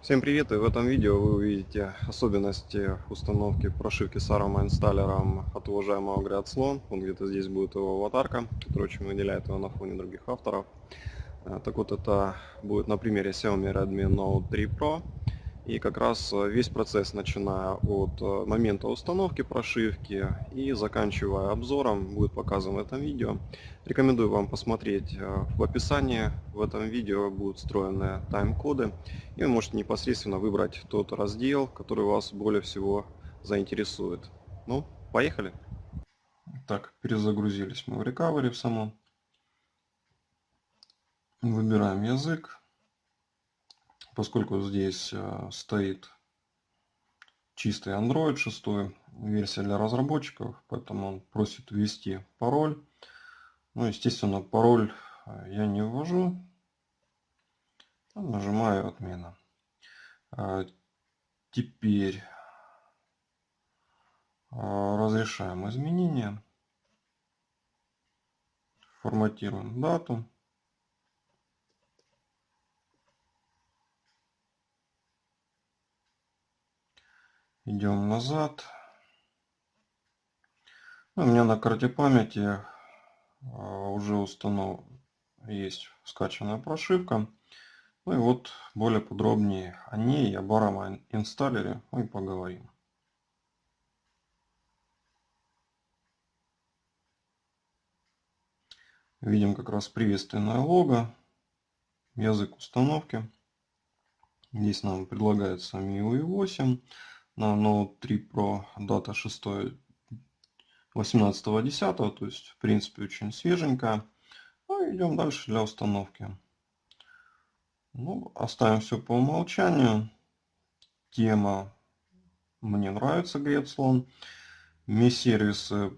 Всем привет! И в этом видео вы увидите особенности установки прошивки с ARM инсталлером от уважаемого Грядслон. Он где-то здесь будет его аватарка, которая очень выделяет его на фоне других авторов. Так вот, это будет на примере Xiaomi Redmi Note 3 Pro. И как раз весь процесс, начиная от момента установки прошивки и заканчивая обзором, будет показан в этом видео. Рекомендую вам посмотреть в описании. В этом видео будут встроены тайм-коды, и вы можете непосредственно выбрать тот раздел, который вас более всего заинтересует. Ну, поехали! Так, перезагрузились мы в Recovery в самом. Выбираем язык. Поскольку здесь стоит чистый Android 6, версия для разработчиков, поэтому он просит ввести пароль. Ну, естественно, пароль я не ввожу. Нажимаю «Отмена». Теперь разрешаем изменения. Форматируем дату. Идем назад. У меня на карте памяти уже есть скачанная прошивка. Ну и вот более подробнее о ней и об ARM инсталлере мы поговорим. Видим как раз приветственное лого, язык установки. Здесь нам предлагается MIUI 8 на Note 3 Pro, дата 6.18.10, то есть в принципе очень свеженькая. Ну, идем дальше для установки. Ну, оставим все по умолчанию. Тема мне нравится, Грецлон. Mi-сервисы,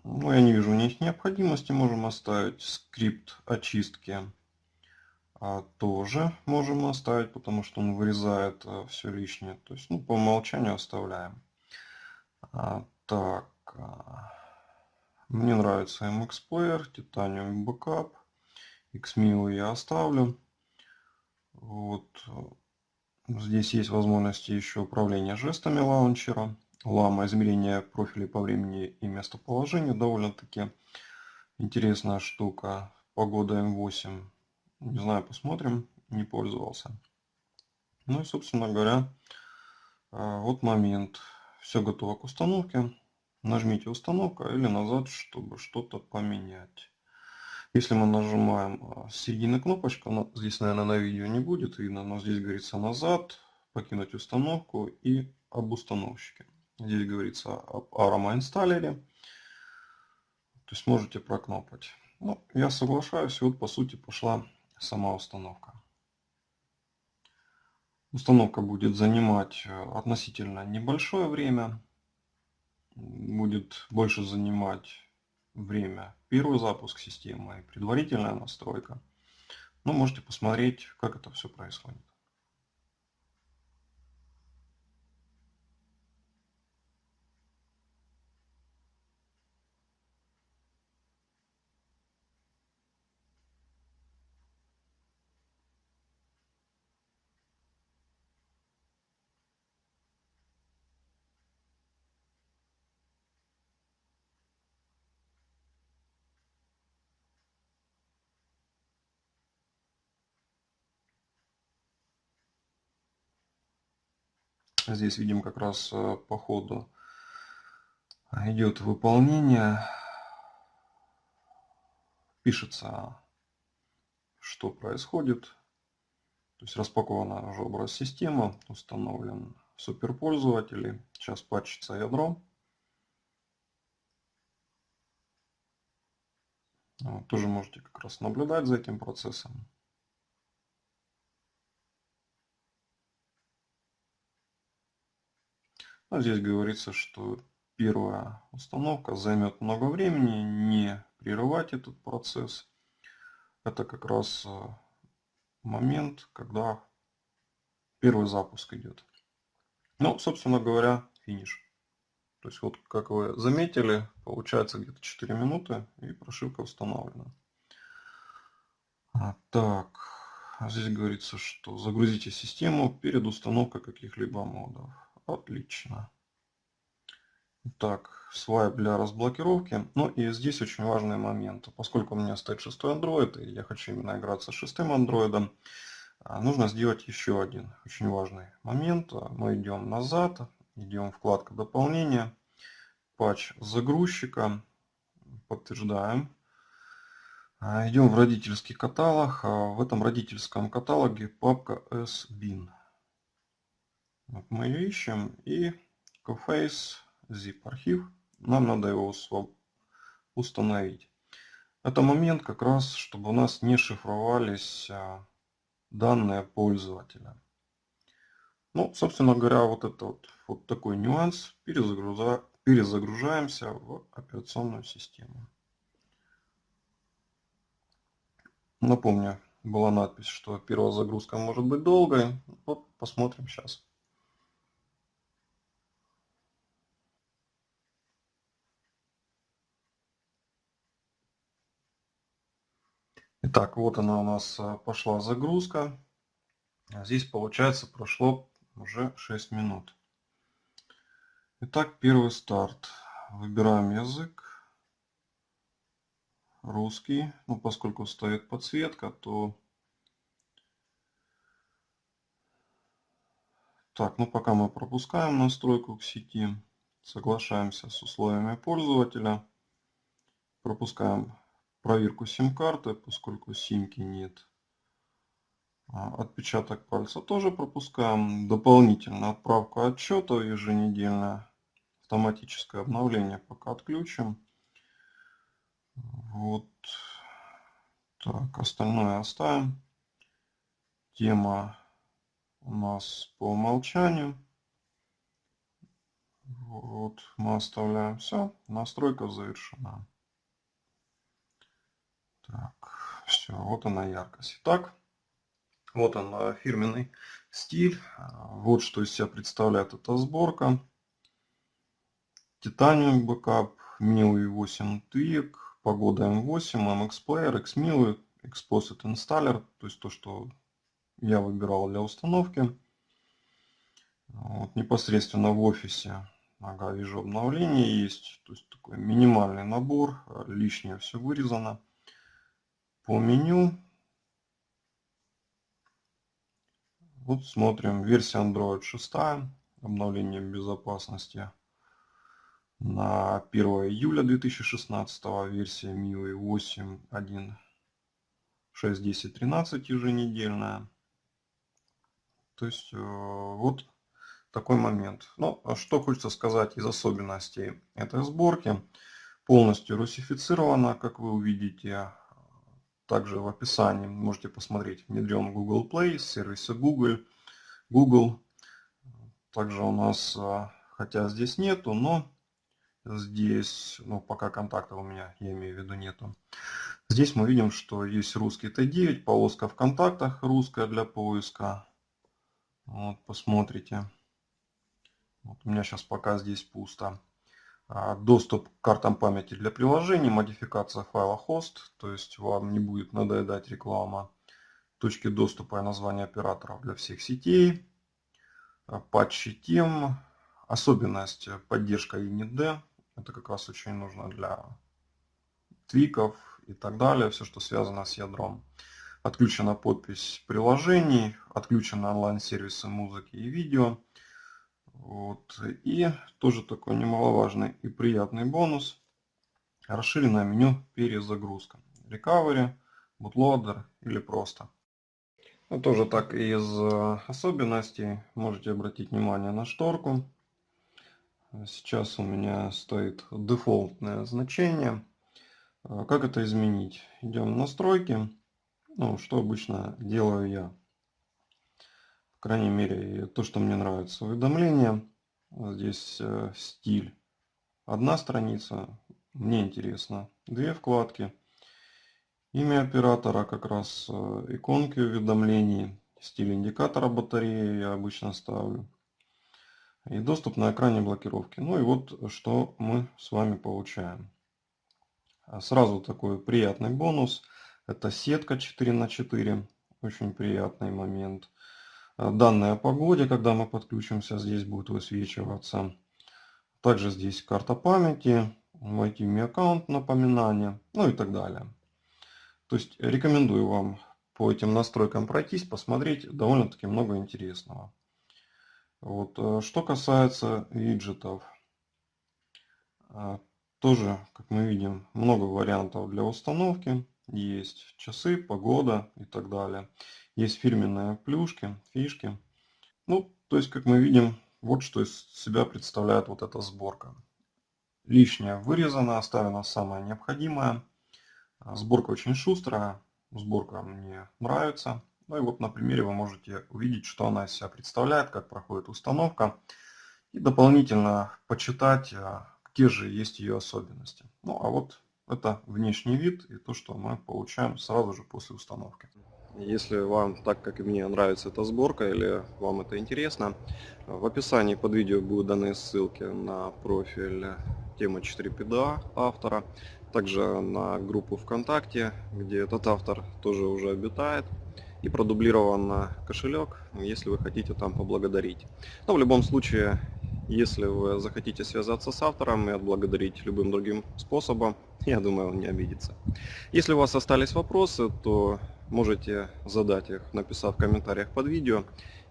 ну, я не вижу у них необходимости, можем оставить. Скрипт очистки тоже можем оставить, потому что он вырезает все лишнее. То есть, ну, по умолчанию оставляем. Так, мне нравится MX Player, Titanium Backup, Xmiu я оставлю. Вот. Здесь есть возможности еще управления жестами лаунчера. Лама, измерение профилей по времени и местоположению, довольно-таки интересная штука. Погода М8. Не знаю, посмотрим. Не пользовался. Ну и, собственно говоря, вот момент. Все готово к установке. Нажмите установка или назад, чтобы что-то поменять. Если мы нажимаем с середины кнопочку, здесь, наверное, на видео не будет видно, но здесь говорится назад, покинуть установку и об установщике. Здесь говорится об ARM инсталлере. То есть можете прокнопать. Ну, я соглашаюсь, и вот по сути пошла сама установка. Установка будет занимать относительно небольшое время. Будет больше занимать время первый запуск системы и предварительная настройка. Но можете посмотреть, как это все происходит. Здесь видим как раз по ходу идет выполнение. Пишется, что происходит. То есть распакована уже образ системы, установлен суперпользователь. Сейчас патчится ядро. Вот, тоже можете как раз наблюдать за этим процессом. А здесь говорится, что первая установка займет много времени, не прерывать этот процесс. Это как раз момент, когда первый запуск идет. Ну, собственно говоря, финиш. То есть вот, как вы заметили, получается где-то 4 минуты и прошивка установлена. Так, здесь говорится, что загрузите систему перед установкой каких-либо модов. Отлично. Так, свайп для разблокировки. Ну и здесь очень важный момент. Поскольку у меня стоит 6 Android, и я хочу именно играться с 6 Android, нужно сделать еще один очень важный момент. Мы идем назад, идем в вкладку дополнения, патч загрузчика, подтверждаем. Идем в родительский каталог. В этом родительском каталоге папка SBIN. Вот мы ее ищем, и Coface zip архив. Нам надо его установить. Это момент как раз, чтобы у нас не шифровались данные пользователя. Ну, собственно говоря, вот это вот такой нюанс. Перезагружаемся в операционную систему. Напомню, была надпись, что первая загрузка может быть долгой. Вот посмотрим сейчас. Итак, вот она у нас пошла загрузка. Здесь, получается, прошло уже 6 минут. Итак, первый старт. Выбираем язык. Русский. Ну, поскольку стоит подсветка, то... Так, ну пока мы пропускаем настройку к сети. Соглашаемся с условиями пользователя. Пропускаем проверку сим-карты, поскольку симки нет. Отпечаток пальца тоже пропускаем. Дополнительно отправку отчета еженедельное. Автоматическое обновление пока отключим. Вот. Так, остальное оставим. Тема у нас по умолчанию. Вот, мы оставляем все. Настройка завершена. Так, все, вот она яркость. Итак, вот он фирменный стиль. Вот что из себя представляет эта сборка. Titanium Backup, MIUI 8 Tweak, Погода M8, MX Player, XMIUI, Exposed Installer, то есть то, что я выбирал для установки. Вот, непосредственно в офисе, ага, вижу, обновление есть, то есть такой минимальный набор, лишнее все вырезано. По меню, вот смотрим, версия Android 6, обновление безопасности на 1 июля 2016, версия MIUI 8.1.6.10.13 еженедельная. То есть вот такой момент. Ну, что хочется сказать из особенностей этой сборки. Полностью русифицирована, как вы увидите. Также в описании можете посмотреть, внедрен Google Play, сервисы Google. Также у нас, хотя здесь нету, но здесь, ну пока контактов у меня, я имею в виду, нету. Здесь мы видим, что есть русский Т9, полоска в контактах русская для поиска. Вот, посмотрите. Вот у меня сейчас пока здесь пусто. Доступ к картам памяти для приложений, модификация файла хост, то есть вам не будет надоедать реклама. Точки доступа и названия операторов для всех сетей. Патчи тем. Особенность поддержка init-D. Это как раз очень нужно для твиков и так далее. Все, что связано с ядром. Отключена подпись приложений. Отключены онлайн-сервисы музыки и видео. Вот. И тоже такой немаловажный и приятный бонус. Расширенное меню перезагрузка. Recovery, bootloader или просто. Ну, тоже так из особенностей можете обратить внимание на шторку. Сейчас у меня стоит дефолтное значение. Как это изменить? Идем в настройки. Ну, что обычно делаю я. По крайней мере, то, что мне нравится. Уведомления. Здесь стиль. Одна страница. Мне интересно. Две вкладки. Имя оператора, как раз иконки уведомлений. Стиль индикатора батареи я обычно ставлю. И доступ на экране блокировки. Ну и вот что мы с вами получаем. Сразу такой приятный бонус. Это сетка 4×4. очень приятный момент. Данные о погоде, когда мы подключимся, здесь будет высвечиваться. Также здесь карта памяти, войти в Mi аккаунт, напоминание, ну и так далее. То есть рекомендую вам по этим настройкам пройтись, посмотреть, довольно-таки много интересного. Вот. Что касается виджетов, тоже, как мы видим, много вариантов для установки. Есть часы, погода и так далее. Есть фирменные плюшки, фишки. Ну, то есть, как мы видим, вот что из себя представляет вот эта сборка. Лишнее вырезано, оставлено самое необходимое. Сборка очень шустрая, сборка мне нравится. Ну и вот на примере вы можете увидеть, что она из себя представляет, как проходит установка. И дополнительно почитать, какие же есть ее особенности. Ну а вот это внешний вид и то, что мы получаем сразу же после установки. Если вам, так как и мне, нравится эта сборка или вам это интересно, в описании под видео будут даны ссылки на профиль Тема 4 PDA автора, также на группу ВКонтакте, где этот автор тоже уже обитает, и продублирован кошелек, если вы хотите там поблагодарить. Но в любом случае, если вы захотите связаться с автором и отблагодарить любым другим способом, я думаю, он не обидится. Если у вас остались вопросы, то можете задать их, написав в комментариях под видео,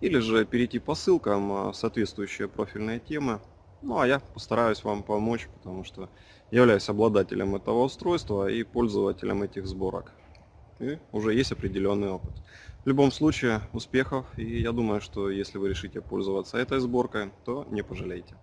или же перейти по ссылкам в соответствующие профильные темы. Ну а я постараюсь вам помочь, потому что являюсь обладателем этого устройства и пользователем этих сборок. И уже есть определенный опыт. В любом случае, успехов, и я думаю, что если вы решите пользоваться этой сборкой, то не пожалеете.